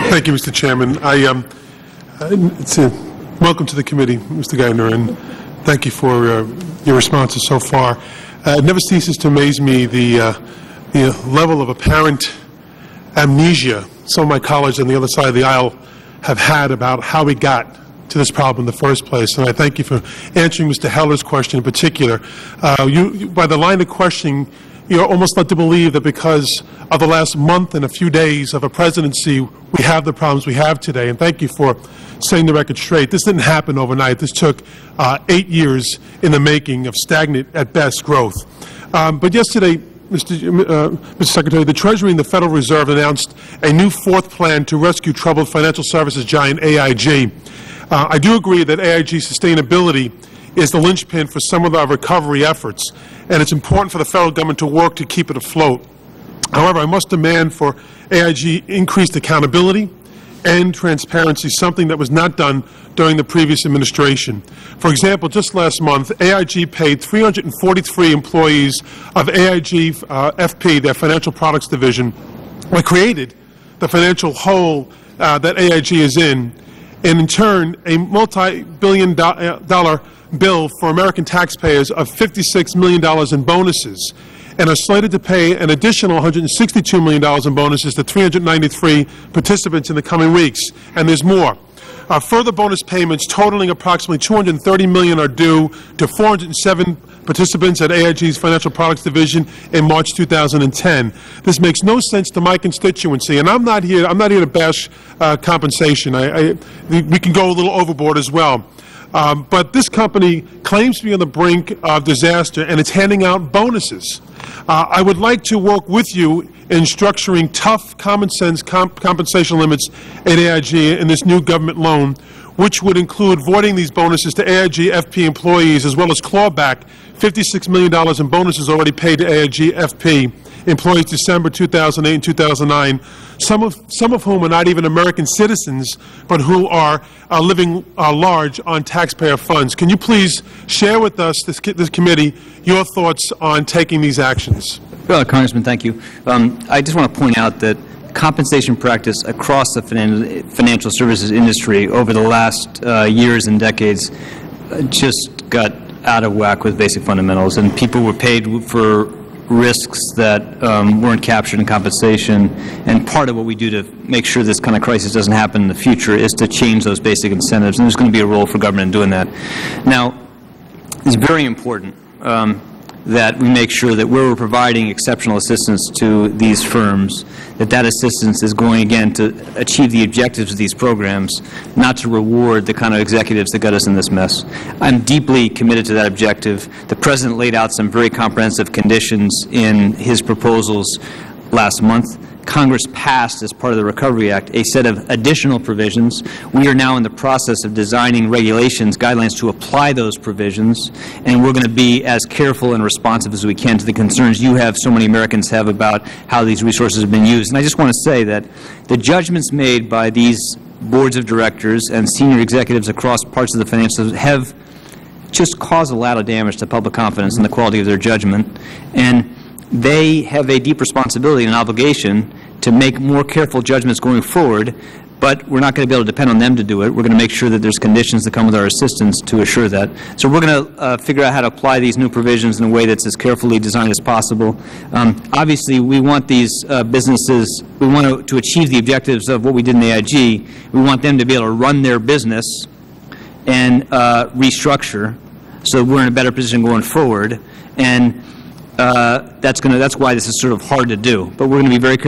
Thank you, Mr. Chairman. Welcome to the committee, Mr. Geithner, and thank you for your responses so far. It never ceases to amaze me the level of apparent amnesia some of my colleagues on the other side of the aisle have had about how we got to this problem in the first place. And I thank you for answering Mr. Heller's question in particular. By the line of questioning, you're almost led to believe that because of the last month and a few days of a presidency, we have the problems we have today. And thank you for setting the record straight. This didn't happen overnight. This took 8 years in the making of stagnant, at best, growth. But yesterday, Mr. Secretary, the Treasury and the Federal Reserve announced a new fourth plan to rescue troubled financial services giant AIG. I do agree that AIG sustainability is the linchpin for some of our recovery efforts, and it's important for the federal government to work to keep it afloat. However, I must demand for AIG increased accountability and transparency, something that was not done during the previous administration. For example, just last month, AIG paid 343 employees of AIG FP, their financial products division, or created the financial hole that AIG is in, and in turn, a multi-billion-dollar bill for American taxpayers of $56 million in bonuses, and are slated to pay an additional $162 million in bonuses to 393 participants in the coming weeks. And there's more. Further bonus payments totaling approximately $230 million are due to 407 participants at AIG's Financial Products Division in March 2010. This makes no sense to my constituency, and I'm not here to bash compensation. We can go a little overboard as well. But this company claims to be on the brink of disaster, and it's handing out bonuses. I would like to work with you in structuring tough, common-sense compensation limits at AIG in this new government loan, which would include voiding these bonuses to AIG FP employees, as well as claw back $56 million in bonuses already paid to AIG FP employees December 2008 and 2009, some of whom are not even American citizens, but who are living large on taxpayer funds. Can you please share with us, this committee, your thoughts on taking these actions? Well, Congressman, thank you. I just want to point out that compensation practice across the financial services industry over the last years and decades just got out of whack with basic fundamentals, and people were paid for risks that weren't captured in compensation. And part of what we do to make sure this kind of crisis doesn't happen in the future is to change those basic incentives, and there's going to be a role for government in doing that. Now, it's very important that we make sure that where we're providing exceptional assistance to these firms, that assistance is going, again, to achieve the objectives of these programs, not to reward the kind of executives that got us in this mess. I'm deeply committed to that objective. The President laid out some very comprehensive conditions in his proposals last month. Congress passed, as part of the Recovery Act, a set of additional provisions. We are now in the process of designing regulations, guidelines to apply those provisions, and we're going to be as careful and responsive as we can to the concerns you have, so many Americans have, about how these resources have been used. And I just want to say that the judgments made by these boards of directors and senior executives across parts of the financial have just caused a lot of damage to public confidence in the quality of their judgment, and they have a deep responsibility and obligation to make more careful judgments going forward, but we're not going to be able to depend on them to do it. We're going to make sure that there's conditions that come with our assistance to assure that. So we're going to figure out how to apply these new provisions in a way that's as carefully designed as possible. Obviously, we want these businesses, we want to achieve the objectives of what we did in AIG. We want them to be able to run their business and restructure so we're in a better position going forward. And that's why this is sort of hard to do. But we're going to be very careful.